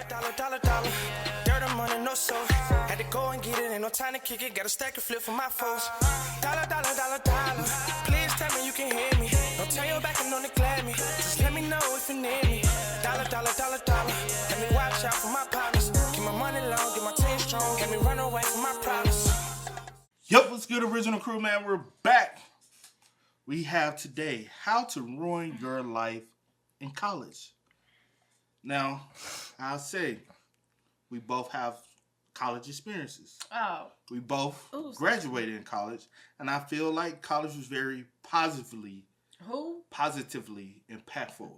Dollar. Dirt on money, no soul. Had to go and get it, ain't no time to kick it. Got a stack and flip for my foes. Dollar. Please tell me you can hear me. Don't turn your back and don't neglect me. Just let me know if you need me. Dollar. Let me watch out for my partners. Keep my money long, get my team strong. Let me run away from my problems. Yup, what's good, original crew, man? We're back. We have today how to ruin your life in college. Now, I'll say we both have college experiences. Oh. We both graduated in college, and I feel like college was very positively impactful.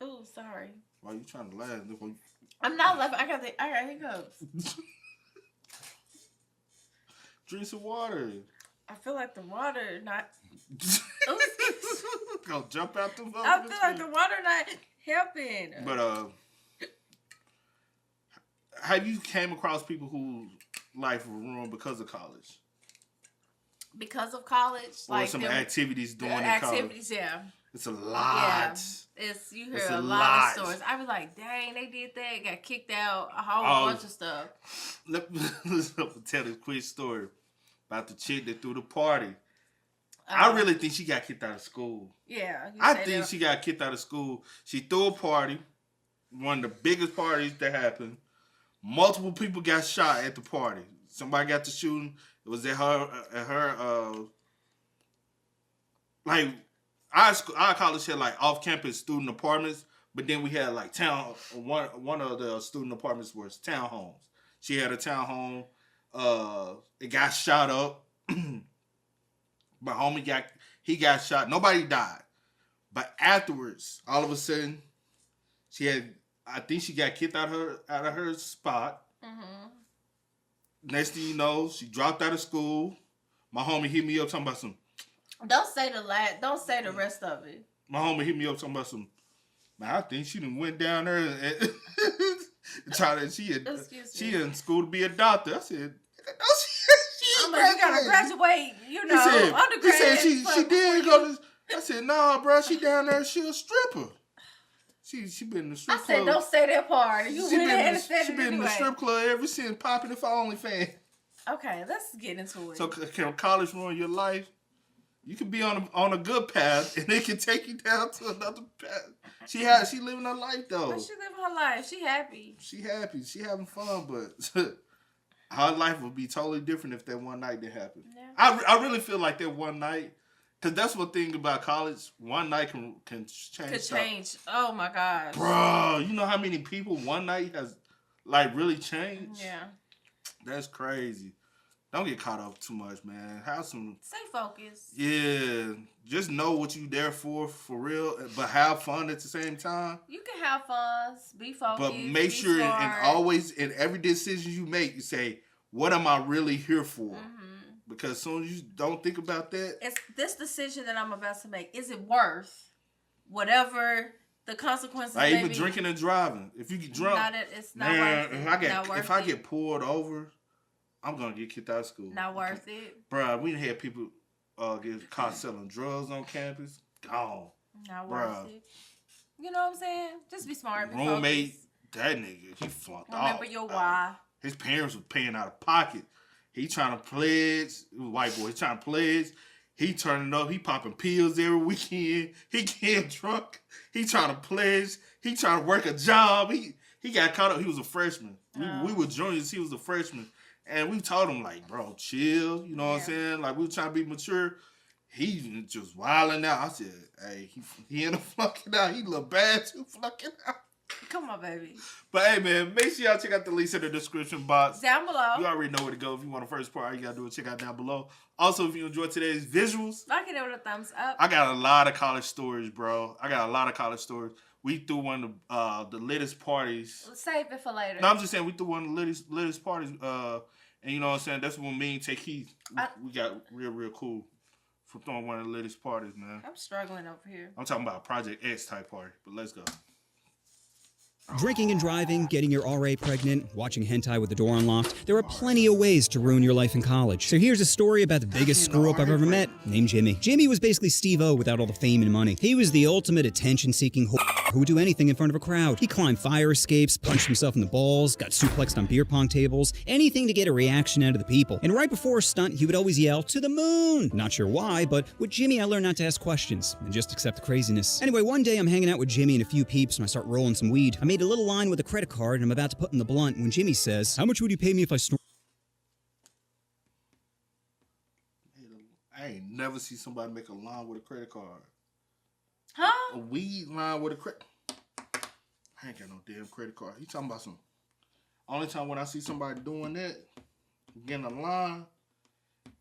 Oh, sorry. Why are you trying to laugh? I'm not laughing. I got hiccups. Drink some water. I feel like the water not. Go jump out the. I feel like the water not helping. But have you came across people whose life was ruined because of college? Because of college, or like some activities doing in activities, college. Yeah. It's a lot. Yeah, you hear a lot of stories. I was like, dang, they did that, got kicked out, a whole bunch of stuff. Let me tell this quick story about the chick that threw the party. I really think she got kicked out of school. Yeah. I think she got kicked out of school. She threw a party, one of the biggest parties that happened. Multiple people got shot at the party. Somebody got the shooting. It was at her like our college had like off-campus student apartments, but then we had like one of the student apartments was townhomes. She had a townhome. It got shot up. My homie got shot. Nobody died. But afterwards, all of a sudden, I think she got kicked out of her spot. Mm-hmm. Next thing you know, she dropped out of school. My homie hit me up talking about some. Don't say the rest of it. My homie hit me up talking about some. Man, I think she done went down there and tried to. She in school to be a doctor. I said, you gotta graduate. Undergrad. He said she did go to. I said, nah, bro, she down there. She a stripper. She been in the strip club. I said, don't say that part. She been in the strip club ever since popping it for OnlyFans. Okay, let's get into it. So can college ruin your life? You can be on a good path, and it can take you down to another path. She living her life though. But she living her life. She happy. She having fun, but her life would be totally different if that one night didn't happen. Yeah. I really feel like that one night. Because that's one thing about college. One night can change. Could change. Oh, my gosh. Bro, you know how many people one night has, like, really changed? Yeah. That's crazy. Don't get caught up too much, man. Stay focused. Yeah. Just know what you there for real, but have fun at the same time. You can have fun. Be focused. But make sure and always, in every decision you make, you say, what am I really here for? Mm-hmm. Because as soon as you don't think about that. It's this decision that I'm about to make. Is it worth whatever the consequences may be? Even drinking and driving. If you get drunk. It's not worth it. If I get pulled over, I'm going to get kicked out of school. Not worth it. Bruh, we had people get caught selling drugs on campus. Gone. Not worth it. You know what I'm saying? Just be smart. Roommate, that nigga, he flunked off. Remember your why. His parents were paying out of pocket. He trying to pledge. White boy, he trying to pledge. He turning up. He popping pills every weekend. He getting drunk. He trying to pledge. He trying to work a job. He got caught up. He was a freshman. We were juniors. He was a freshman. And we told him, like, bro, chill. You know what I'm saying? Like, we were trying to be mature. He just wilding out. I said, hey, he ended up flunking out. He look bad too, flunking out. Come on, baby. But hey, man, make sure y'all check out the links in the description box. Down below. You already know where to go. If you want the first part, all you got to do is check out down below. Also, if you enjoyed today's visuals, like it with a thumbs up. I got a lot of college stories, bro. We threw one of the latest parties. Save it for later. No, I'm just saying we threw one of the latest parties. And you know what I'm saying? That's when me and Take Heath, we got real cool for throwing one of the latest parties, man. I'm struggling over here. I'm talking about a Project X type party, but let's go. Drinking and driving, getting your RA pregnant, watching hentai with the door unlocked, there are plenty of ways to ruin your life in college. So here's a story about the biggest screw-up I've ever met, named Jimmy. Jimmy was basically Steve-O without all the fame and money. He was the ultimate attention-seeking who would do anything in front of a crowd. He climbed fire escapes, punched himself in the balls, got suplexed on beer pong tables, anything to get a reaction out of the people. And right before a stunt, he would always yell, "To the moon!" Not sure why, but with Jimmy I learned not to ask questions and just accept the craziness. Anyway, one day I'm hanging out with Jimmy and a few peeps and I start rolling some weed. I made a little line with a credit card and I'm about to put in the blunt when Jimmy says, "How much would you pay me if I snort?" I ain't never see somebody make a line with a credit card. Huh? A weed line with a credit. I ain't got no damn credit card. You talking about some? Only time when I see somebody doing that, getting a line,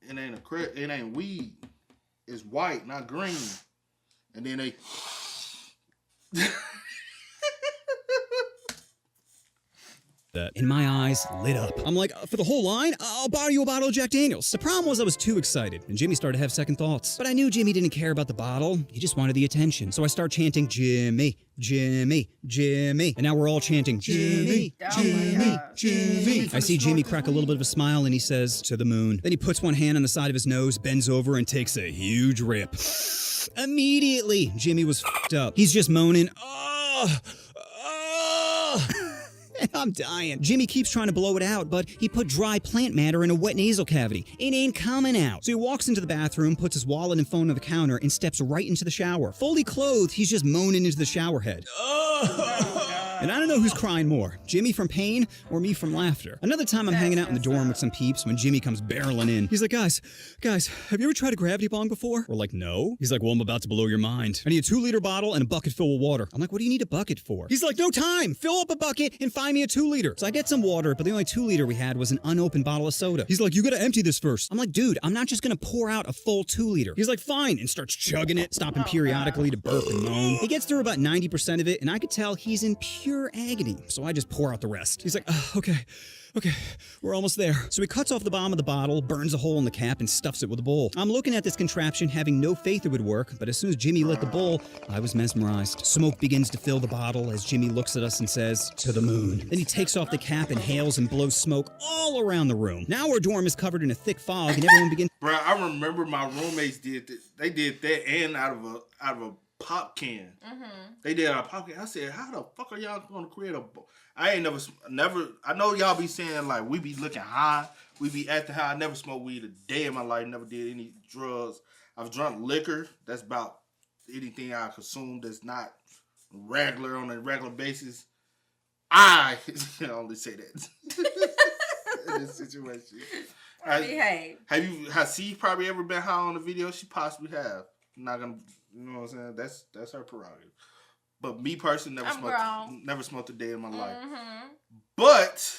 it ain't a credit. It ain't weed. It's white, not green. And then they. And my eyes lit up. I'm like, "For the whole line? I'll borrow you a bottle of Jack Daniels." The problem was I was too excited, and Jimmy started to have second thoughts. But I knew Jimmy didn't care about the bottle. He just wanted the attention. So I start chanting, "Jimmy, Jimmy, Jimmy." And now we're all chanting, "Jimmy, Jimmy, Jimmy." I see Jimmy crack a little bit of a smile, and he says, "To the moon." Then he puts one hand on the side of his nose, bends over, and takes a huge rip. Immediately, Jimmy was f***ed up. He's just moaning, "Oh, oh." I'm dying. Jimmy keeps trying to blow it out, but he put dry plant matter in a wet nasal cavity. It ain't coming out. So he walks into the bathroom, puts his wallet and phone on the counter, and steps right into the shower. Fully clothed, he's just moaning into the shower head. And I don't know who's crying more, Jimmy from pain or me from laughter. Another time I'm hanging out in the dorm with some peeps when Jimmy comes barreling in. He's like, guys, have you ever tried a gravity bong before? We're like, no. He's like, well, I'm about to blow your mind. I need a 2-liter bottle and a bucket filled with water. I'm like, what do you need a bucket for? He's like, no time. Fill up a bucket and find me a 2-liter. So I get some water, but the only 2-liter we had was an unopened bottle of soda. He's like, you gotta empty this first. I'm like, dude, I'm not just gonna pour out a full 2-liter. He's like, fine, and starts chugging it, stopping periodically to burp and moan. He gets through about 90% of it, and I could tell he's in pure agony. So I just pour out the rest. He's like, okay, we're almost there. So he cuts off the bottom of the bottle, burns a hole in the cap, and stuffs it with a bowl. I'm looking at this contraption, having no faith it would work, but as soon as Jimmy lit the bowl, I was mesmerized. Smoke begins to fill the bottle as Jimmy looks at us and says, to the moon. Then he takes off the cap, inhales, and blows smoke all around the room. Now our dorm is covered in a thick fog, and everyone begins... Bro, I remember my roommates did that. They did that and out of a pop can. Mm-hmm. They did a pop can. I said, how the fuck are y'all going to create a... I ain't never... I know y'all be saying, like, we be looking high. We be acting high. I never smoked weed a day in my life. Never did any drugs. I've drunk liquor. That's about anything I consume that's not regular on a regular basis. I can only say that in this situation. Has she probably ever been high on the video? She possibly have. I'm not gonna, you know what I'm saying? That's her prerogative. But me personally, never smoked a day in my life. But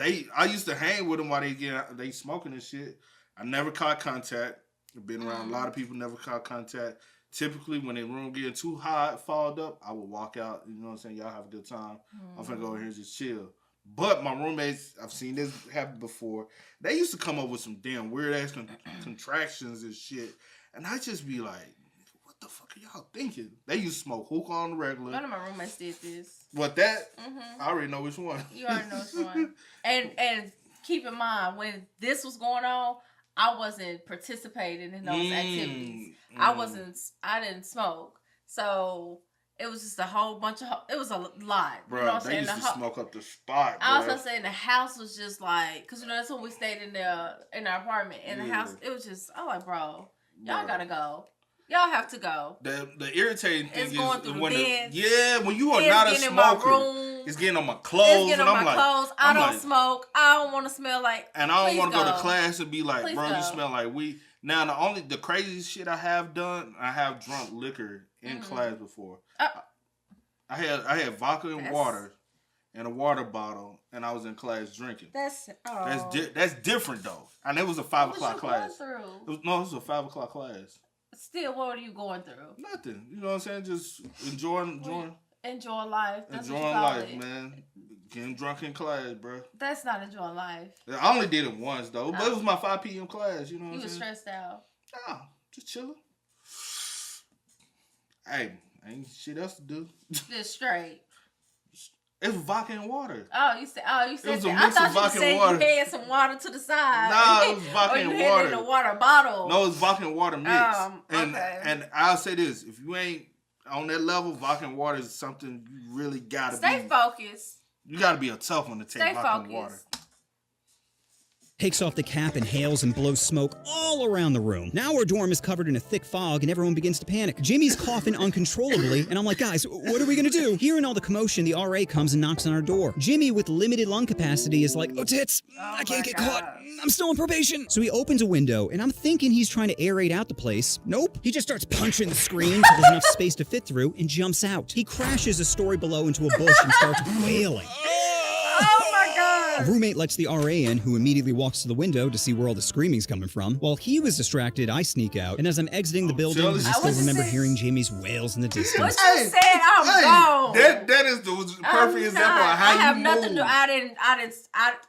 I used to hang with them while they smoking and shit. I never caught contact. I've been around a lot of people, never caught contact. Typically, when the room getting too hot, fogged up, I would walk out. You know what I'm saying? Y'all have a good time. I'm finna go over here and just chill. But my roommates, I've seen this happen before. They used to come up with some damn weird ass contractions and shit, and I just be like, "What the fuck are y'all thinking?" They used to smoke hookah on the regular. One of my roommates did this. What that? I already know which one. You already know which one. And keep in mind, when this was going on, I wasn't participating in those activities. I didn't smoke. So it was just a whole bunch of, it was a lot. Bro, you know what they used to smoke up the spot, bro. I was going to say, the house was just like, because, you know, that's when we stayed in our apartment. In the house, it was just, I'm like, bro, y'all got to go. Y'all have to go. The irritating thing is when when you are not a smoker, it's getting on my clothes. It's getting on my clothes. I don't smoke. I don't want to smell like. And I don't want to go to class and be like, please bro, go. you smell like weed. Now the craziest shit I have done, I have drunk liquor in class before. I had vodka and water in a water bottle, and I was in class drinking. That's different though. And it was a 5 o'clock class. It was a 5 o'clock class. Still, what are you going through? Nothing. You know what I'm saying? Just enjoying life. That's enjoying life, man. Getting drunk in class, bro. That's not enjoying life. I only did it once though, but it was my 5 p.m. class. You know what I'm saying? You was stressed out. Nah, just chilling. Hey, ain't shit else to do. Just straight. It was vodka and water. You said It was a that. mix I of thought vodka you said and water. you had some water to the side. Nah, it was vodka or and you had water. it in a water bottle. No, it's vodka and water mix. Okay. And I'll say this: if you ain't on that level, vodka and water is something you really gotta Stay focused. You gotta be a tough one to take Stay vodka and water. focused. Takes off the cap, inhales, and blows smoke all around the room. Now our dorm is covered in a thick fog, and everyone begins to panic. Jimmy's coughing uncontrollably, and I'm like, guys, what are we gonna do? Hearing all the commotion, the RA comes and knocks on our door. Jimmy, with limited lung capacity, is like, oh, tits, I can't get caught. I'm still on probation. So he opens a window, and I'm thinking he's trying to aerate out the place. Nope. He just starts punching the screen until there's enough space to fit through and jumps out. He crashes a story below into a bush and starts wailing. Oh my God. A roommate lets the RA in, who immediately walks to the window to see where all the screaming's coming from. While he was distracted, I sneak out, and as I'm exiting the building, I still remember hearing Jamie's wails in the distance. What you said, I'm gone. That is the perfect example of how I have you nothing move. to. I didn't.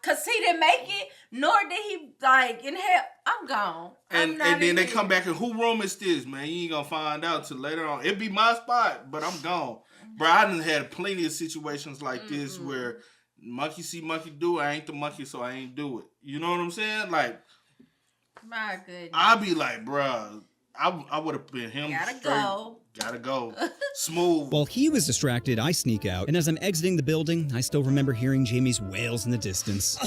Cause he didn't make it, nor did he inhale. I'm gone. And then they come back and who room is this, man? You ain't gonna find out till later on. It'd be my spot, but I'm gone. Bro, I done had plenty of situations like this where monkey see, monkey do. I ain't the monkey, so I ain't do it. You know what I'm saying? Like, my goodness. I'd be like, bro, I would have been him. Gotta go. Smooth. While he was distracted, I sneak out, and as I'm exiting the building, I still remember hearing Jamie's wails in the distance.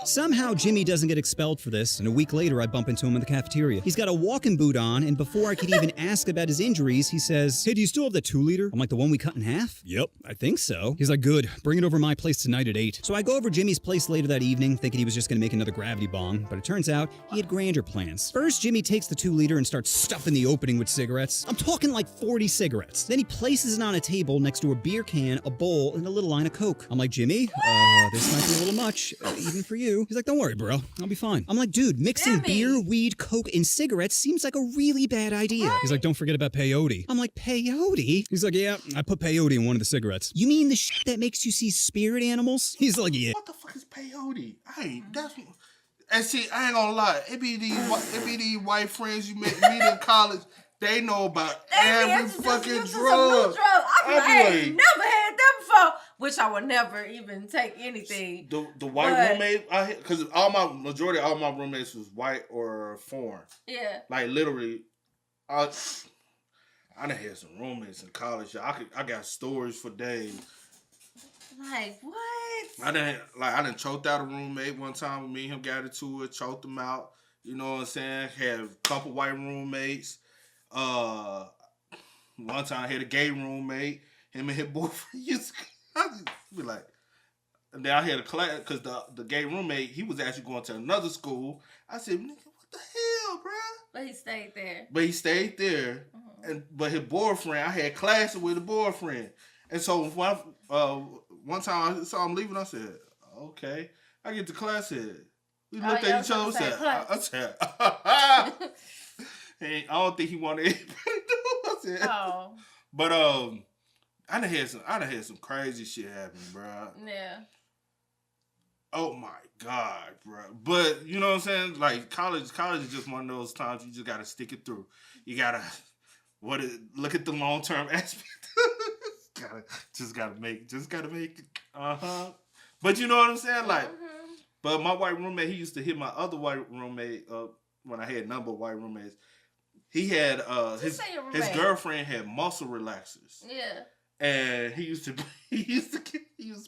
Somehow, Jimmy doesn't get expelled for this, and a week later, I bump into him in the cafeteria. He's got a walking boot on, and before I could even ask about his injuries, he says, hey, do you still have that 2-liter? I'm like, the one we cut in half? Yep, I think so. He's like, good, bring it over my place tonight at 8. So I go over Jimmy's place later that evening, thinking he was just gonna make another gravity bong, but it turns out he had grander plans. First, Jimmy takes the 2-liter and starts stuffing the opening with cigarettes. I'm talking like 40 cigarettes. Then he places it on a table next to a beer can, a bowl, and a little line of Coke. I'm like, Jimmy, this might be a little much, even for you. He's like, don't worry, bro. I'll be fine. I'm like, dude, mixing beer, weed, Coke, and cigarettes seems like a really bad idea. Right. He's like, don't forget about peyote. I'm like, peyote? He's like, yeah, I put peyote in one of the cigarettes. You mean the shit that makes you see spirit animals? He's like, yeah. What the fuck is peyote? And see, I ain't gonna lie. It be these white friends you meet in college. They know about every fucking drug. I ain't never had that before. Which I would never even take anything. The white roommate, because majority of all my roommates was white or foreign. Yeah. Like literally, I done had some roommates in college. I got stories for days. Like what? I done choked out a roommate one time. Me and him got into it, choked him out. You know what I'm saying? Had a couple white roommates. One time I had a gay roommate. Him and his boyfriend used to, I just be like, and then I had a class because the gay roommate, he was actually going to another school. I said, nigga, what the hell, bro? But he stayed there. But his boyfriend, I had classes with the boyfriend. And so one time I saw him leaving, I said, okay. I get to class here. We looked at each other and said, I don't think he wanted anybody to do. I said, but I done had some crazy shit happen, bro. Yeah. Oh my God, bro. But you know what I'm saying? Like college is just one of those times you just gotta stick it through. You gotta look at the long term aspect. gotta make it. But you know what I'm saying? Like, but my white roommate, he used to hit my other white roommate when I had a number of white roommates. He had his girlfriend had muscle relaxers. Yeah. And he used to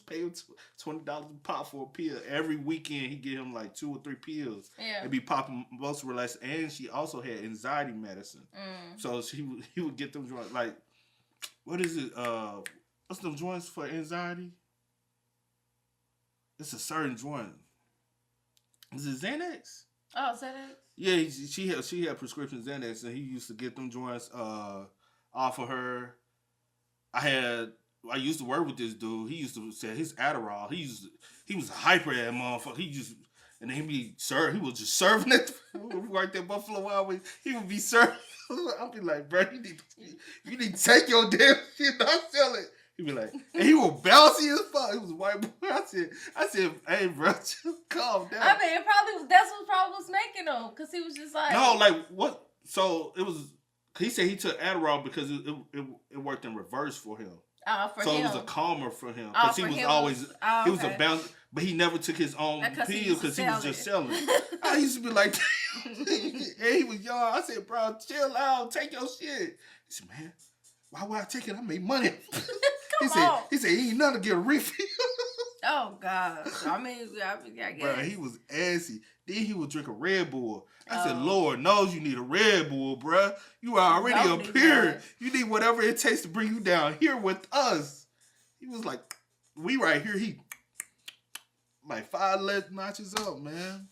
pay him $20 a pop for a pill. Every weekend he get him like 2 or 3 pills. Yeah. And be popping muscle relaxers. And she also had anxiety medicine. So he would get them joints like, what is it? What's them joints for anxiety? It's a certain joint. Is it Xanax? Oh, Xanax? Yeah, she had prescription Xanax, and he used to get them joints off of her. I used to work with this dude. He used to say his Adderall. He was a hyper ass motherfucker. And then he was just serving it. We worked at Buffalo Wild Wings. He would be serving. I'd be like, bro, you need to take your damn shit, not sell it. He'd be like, and he was bouncy as fuck. He was a white boy. I said, hey, bro, just calm down. I mean, that's what probably was making him, because he was just like. No, like, what? So, it was, he said he took Adderall because it worked in reverse for him. For so him. it was a calmer for him because he was always he was a bounce, but he never took his own pills because he was just selling. I used to be like, and he was young. I said, bro, chill out, take your shit. He said, man, why would I take it? I made money. He said, he ain't nothing to get a refill. Oh gosh, I mean, I guess. Bro, he was assy. Then he would drink a Red Bull. I said, Lord knows you need a Red Bull, bro. You are already up here. You need whatever it takes to bring you down here with us. He was like, we right here. He like 5 less notches up, man.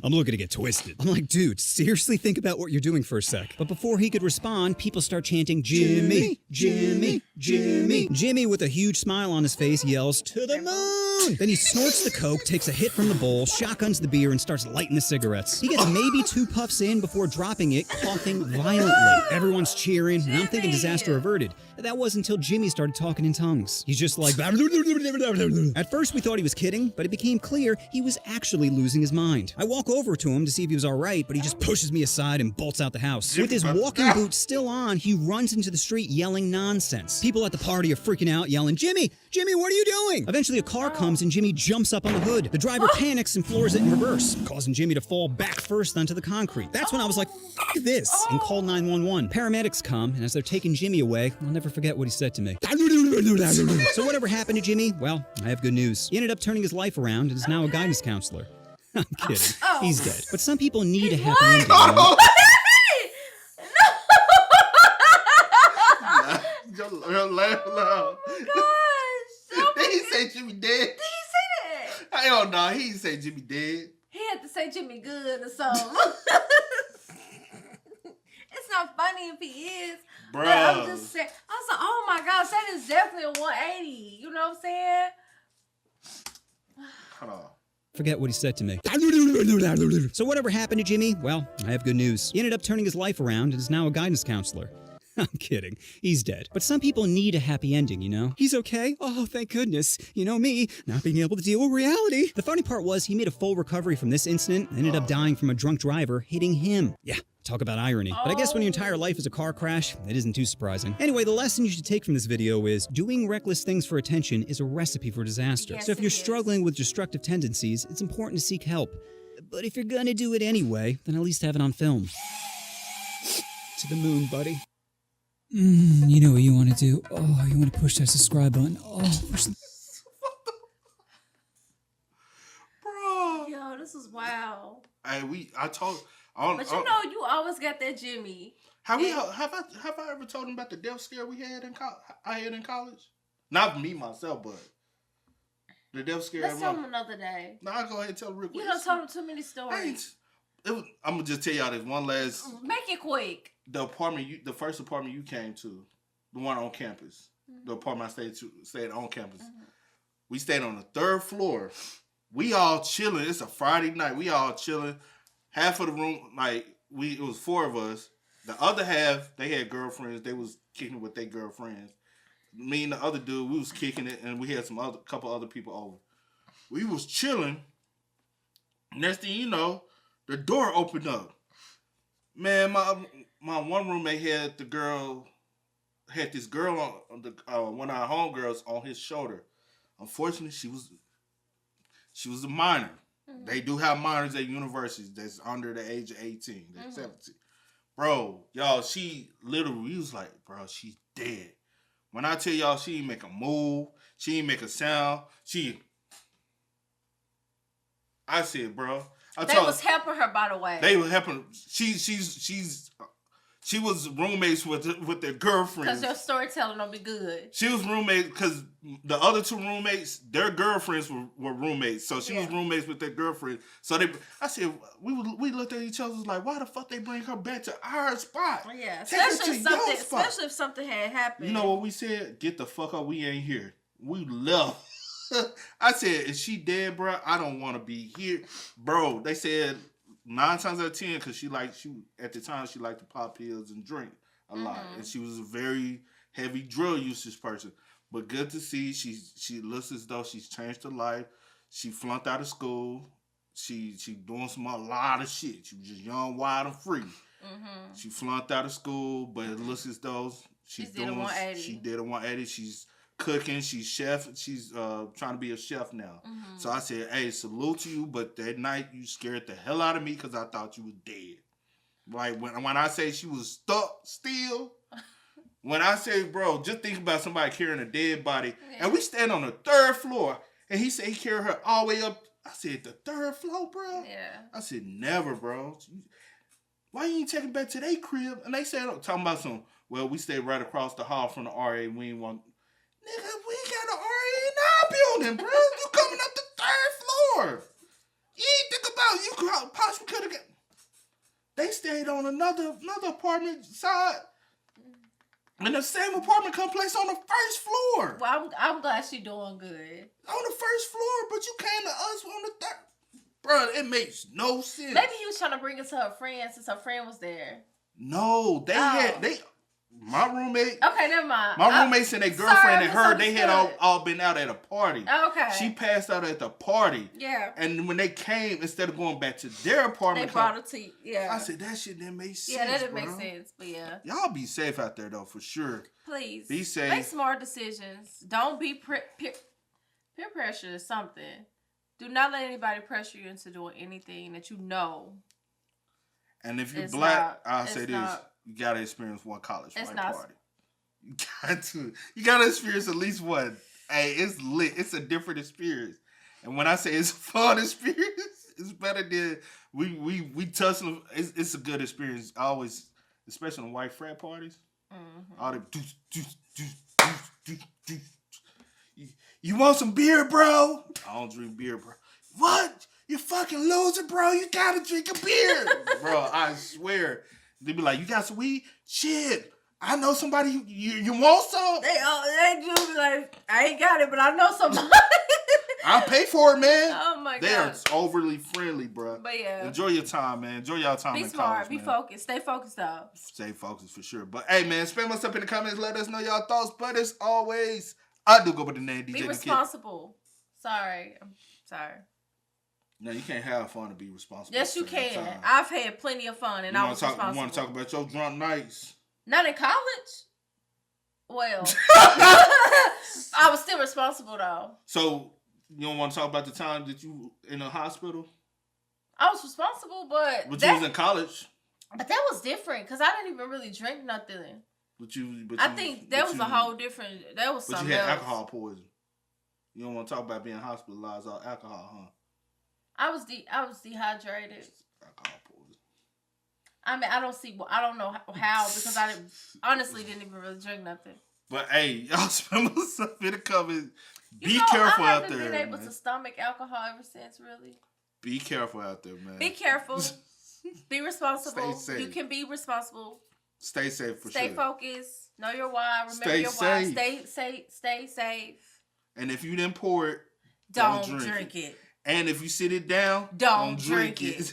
I'm looking to get twisted. I'm like, dude, seriously think about what you're doing for a sec. But before he could respond, people start chanting, Jimmy, Jimmy, Jimmy. Jimmy, with a huge smile on his face, yells, to the moon! Then he snorts the coke, takes a hit from the bowl, shotguns the beer, and starts lighting the cigarettes. He gets maybe 2 puffs in before dropping it, coughing violently. Everyone's cheering, and I'm thinking disaster averted. That was until Jimmy started talking in tongues. He's just like... At first, we thought he was kidding, but it became clear he was actually losing his mind. I walk over to him to see if he was all right, but he just pushes me aside and bolts out the house. With his walking boots still on, he runs into the street yelling nonsense. People at the party are freaking out, yelling, Jimmy, Jimmy, what are you doing? Eventually, a car comes and Jimmy jumps up on the hood. The driver panics and floors it in reverse, causing Jimmy to fall back first onto the concrete. That's when I was like, fuck this, and called 911. Paramedics come, and as they're taking Jimmy away, I'll never forget what he said to me. So whatever happened to Jimmy? Well, I have good news. He ended up turning his life around and is now a guidance counselor. I'm kidding. He's dead. But some people need a happy ending. Don't laugh loud. Oh gosh. Did he say Jimmy dead? Did he say that? Hell no, he didn't say Jimmy dead. He had to say Jimmy good or something. It's not funny if he is. Bro. But I'm just saying. I was like, oh my gosh, that is definitely a 180. You know what I'm saying? Hold on. Forget what he said to me. So whatever happened to Jimmy? Well, I have good news. He ended up turning his life around and is now a guidance counselor. I'm kidding. He's dead. But some people need a happy ending, you know? He's okay. Oh, thank goodness. You know me, not being able to deal with reality. The funny part was he made a full recovery from this incident and ended up dying from a drunk driver hitting him. Yeah. Talk about irony. But I guess when your entire life is a car crash, it isn't too surprising. Anyway, the lesson you should take from this video is doing reckless things for attention is a recipe for disaster. Yes, so if you're struggling with destructive tendencies, it's important to seek help. But if you're gonna do it anyway, then at least have it on film. To the moon, buddy. You know what you want to do. Oh, you want to push that subscribe button. Oh, push the... Bro. Yo, this is wild. Hey, But you know, you always got that Jimmy. have I ever told him about the death scare we had I had in college? Not me myself, but the death scare. Let's tell him another day. No, I'll go ahead and tell him real quick. You done told him too many stories. I'm gonna just tell y'all this one last. Make it quick. The first apartment you came to, the one on campus, the apartment I stayed on campus. We stayed on the 3rd floor. We all chilling. It's a Friday night. We all chilling. Half of the room, it was 4 of us. The other half, they had girlfriends. They was kicking it with their girlfriends. Me and the other dude, we was kicking it, and we had couple other people over. We was chilling. Next thing you know, the door opened up. Man, my one roommate had this girl on one of our homegirls on his shoulder. Unfortunately, she was a minor. Mm-hmm. They do have minors at universities that's under the age of 18. They're 17. Bro, y'all, he was like, bro, she's dead. When I tell y'all she didn't make a move, she didn't make a sound, I said, bro. They was helping her, by the way. They were helping. She was roommates with their girlfriends. Because your storytelling don't be good. She was roommate because the other 2 roommates, their girlfriends were roommates. So she was roommates with their girlfriend. So I said, we looked at each other like, why the fuck they bring her back to our spot? Yeah, especially if something had happened. You know what we said? Get the fuck up. We ain't here. We left. I said, is she dead, bro? I don't want to be here. Bro, they said 9 times out of 10, because at the time, she liked to pop pills and drink a lot. And she was a very heavy drug usage person. But good to see, she looks as though she's changed her life. She flunked out of school. She doing a lot of shit. She was just young, wild, and free. She flunked out of school, but it looks as though She did a 180. She did a 180. She's cooking. She's chef. She's trying to be a chef now. Mm-hmm. So I said, hey, salute to you. But that night, you scared the hell out of me because I thought you was dead. Like, when I say she was stuck still, when I say, bro, just think about somebody carrying a dead body. Yeah. And we stand on the 3rd floor. And he said he carried her all the way up. I said, the 3rd floor, bro? Yeah. I said, never, bro. Why you ain't take it back to their crib? And they said, talking about some, well, we stayed right across the hall from the RA. We ain't want, nigga, we got an RA in our building, bro. You coming up the 3rd floor. You ain't think about, you possibly could have got, they stayed on another apartment side. In the same apartment complex on the 1st floor. Well, I'm glad she's doing good. On the 1st floor, but you came to us on the 3rd. Bro, it makes no sense. Maybe he was trying to bring it to her friend since her friend was there. No, my roommate. Okay, never mind. My roommates and their girlfriend and her, they had all been out at a party. Okay. She passed out at the party. Yeah. And when they came, instead of going back to their apartment, they brought her to you. Yeah. I said, that shit didn't make sense. Yeah, that didn't make sense, but yeah. Y'all be safe out there, though, for sure. Please. Be safe. Make smart decisions. Don't be peer pressure is something. Do not let anybody pressure you into doing anything that you know. And if you're black, I'll say this. You got to experience one college party. You got to experience at least one. Hey, it's lit. It's a different experience. And when I say it's a fun experience, it's better than we tussle. It's a good experience. Always, especially on white frat parties. Mm-hmm. All the you want some beer, bro? I don't drink beer, bro. What? You fucking loser, bro. You gotta drink a beer. Bro, I swear. They be like, you got some weed? Shit. I know somebody. You want some? They do be like, I ain't got it, but I know somebody. I'll pay for it, man. Oh my god. They are overly friendly, bro. But yeah. Enjoy your time, man. Enjoy y'all time in college. Be smart. Be focused. Stay focused, though. Stay focused for sure. But hey, man, spam us up in the comments. Let us know y'all thoughts. But as always, I do go by the name DJ. Be responsible. Sorry. I'm sorry. No, you can't have fun to be responsible. Yes, you can. I've had plenty of fun, and I was responsible. You want to talk about your drunk nights? Not in college. Well, I was still responsible though. So you don't want to talk about the time that you in the hospital? I was responsible, but you was in college. But that was different because I didn't even really drink nothing. I think that was a whole different. That was something. But you had else. alcohol poison. You don't want to talk about being hospitalized off alcohol, huh? I was dehydrated. Alcohol poison. I mean, I don't know how because I honestly didn't even really drink nothing. But hey, y'all spend stuff in the comments. Be careful out there. I haven't been able to stomach alcohol ever since, really. Be careful out there, man. Be careful. Be responsible. Stay safe. You can be responsible. Stay safe for sure. Stay focused. Know your why. Remember your why. Stay safe. And if you didn't pour it, don't drink it. And if you sit it down, don't drink it.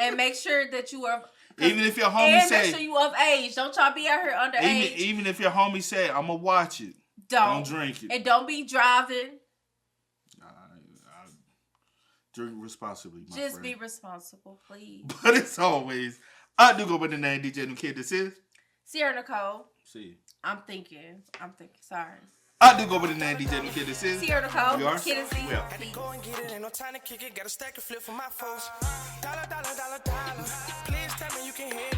And make sure that you are. Even if your homie say, make sure you of age. Don't try to be out here underage. Even if your homie say, I'm gonna watch it. Don't drink it. And don't be driving. Drink responsibly, my Just friend. be responsible, please. But as always, I do go by the name DJ Kid. This is Sierra Nicole. See. I'm thinking. Sorry. I do go by the name DJ Kid. This is Sierra Nicole. You are? Kid and C. Yeah. Had to go and get it, ain't no time to kick it. Got a stack and flip for my folks. Dollar. Please tell me you can hear me.